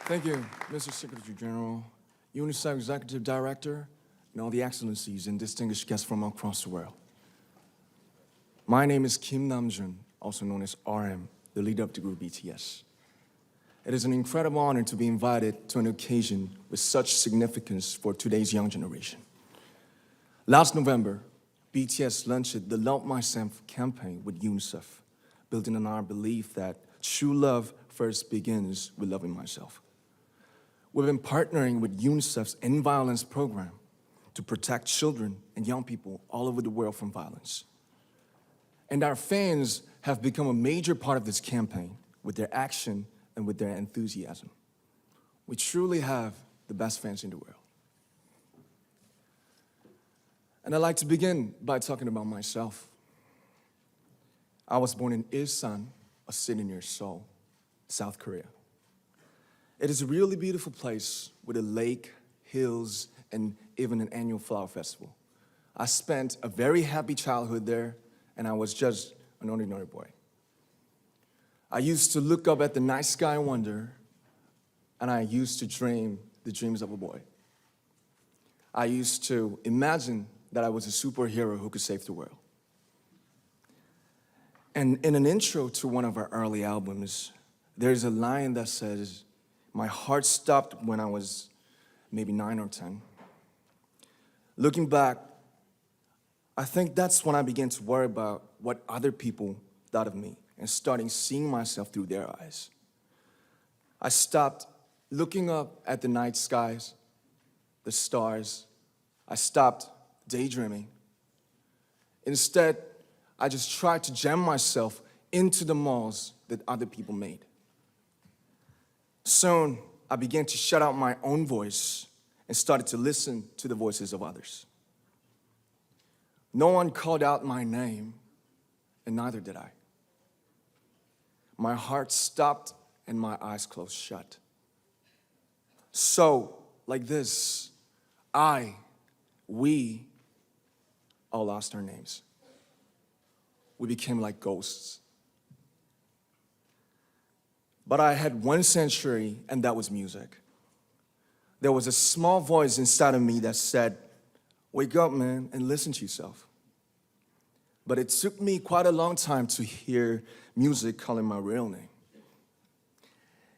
Thank you, Mr. Secretary General, UNICEF Executive Director, and all the excellencies and distinguished guests from across the world. My name is Kim Namjoon, also known as RM, the leader of the group BTS. It is an incredible honor to be invited to an occasion with such significance for today's young generation. Last November, BTS launched the Love Myself campaign with UNICEF, building on our belief that true love first begins with loving myself. We've been partnering with UNICEF's End Violence program to protect children and young people all over the world from violence. And our fans have become a major part of this campaign with their action and with their enthusiasm. We truly have the best fans in the world. And I'd like to begin by talking about myself. I was born in Ilsan, a city near Seoul, South Korea. It is a really beautiful place with a lake, hills, and even an annual flower festival. I spent a very happy childhood there, and I was just an ordinary boy. I used to look up at the night sky and wonder, and I used to dream the dreams of a boy. I used to imagine that I was a superhero who could save the world. And in an intro to one of our early albums, there's a line that says, "My heart stopped when I was maybe 9 or 10. Looking back, I think that's when I began to worry about what other people thought of me and starting seeing myself through their eyes. I stopped looking up at the night skies, the stars. I stopped daydreaming. Instead, I just tried to jam myself into the malls that other people made. Soon, I began to shut out my own voice and started to listen to the voices of others. No one called out my name, and neither did I. My heart stopped and my eyes closed shut. So, like this, we all lost our names. We became like ghosts. But I had one sanctuary, and that was music. There was a small voice inside of me that said, "Wake up, man, and listen to yourself." But it took me quite a long time to hear music calling my real name.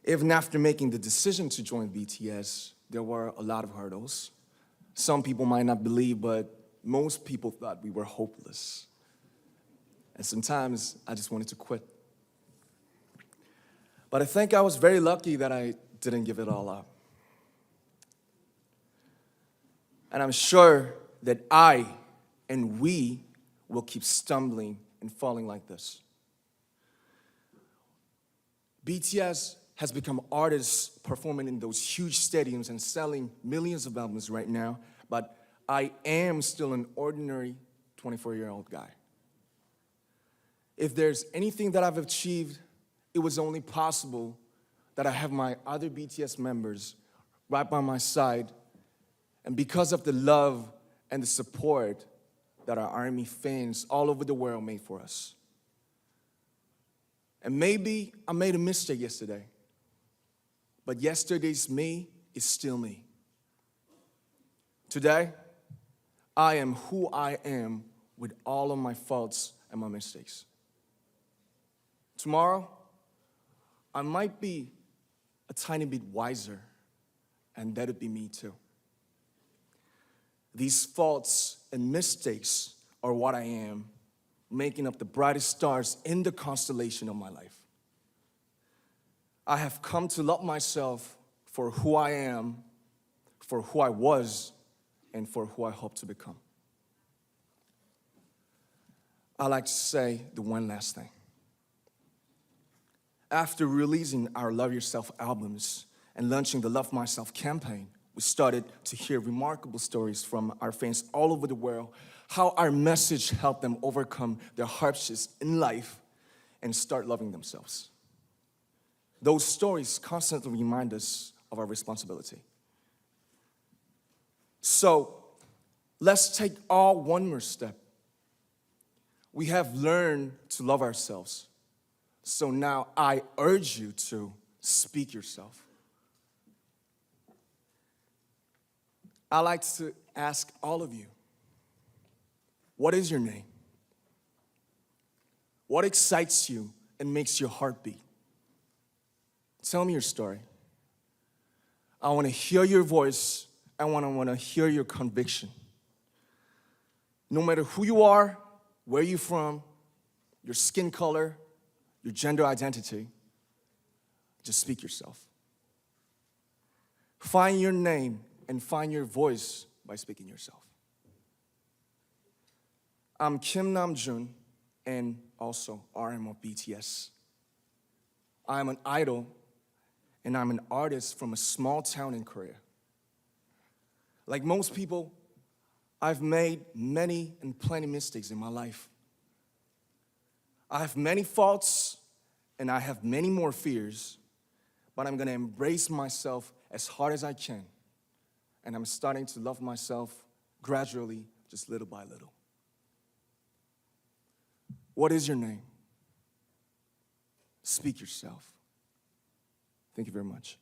Even after making the decision to join BTS, there were a lot of hurdles. Some people might not believe, but most people thought we were hopeless. And sometimes I just wanted to quit. But I think I was very lucky that I didn't give it all up. And I'm sure that I and we will keep stumbling and falling like this. BTS has become artists performing in those huge stadiums and selling millions of albums right now, but I am still an ordinary 24-year-old guy. If there's anything that I've achieved, it was only possible that I have my other BTS members right by my side, and because of the love and the support that our ARMY fans all over the world made for us. And maybe I made a mistake yesterday, but yesterday's me is still me. Today, I am who I am with all of my faults and my mistakes. Tomorrow, I might be a tiny bit wiser, and that'd be me too. These faults and mistakes are what I am, making up the brightest stars in the constellation of my life. I have come to love myself for who I am, for who I was, and for who I hope to become. I'd like to say the one last thing. After releasing our Love Yourself albums and launching the Love Myself campaign, we started to hear remarkable stories from our fans all over the world, how our message helped them overcome their hardships in life and start loving themselves. Those stories constantly remind us of our responsibility. So, let's take all one more step. We have learned to love ourselves. So now I urge you to speak yourself. I'd like to ask all of you, what is your name? What excites you and makes your heart beat? Tell me your story. I want to hear your voice. I want to hear your conviction. No matter who you are, where you're from, your skin color, your gender identity, just speak yourself. Find your name and find your voice by speaking yourself. I'm Kim Namjoon and also RM of BTS. I'm an idol and I'm an artist from a small town in Korea. Like most people, I've made many and plenty mistakes in my life. I have many faults and I have many more fears, but I'm gonna embrace myself as hard as I can. And I'm starting to love myself gradually, just little by little. What is your name? Speak yourself. Thank you very much.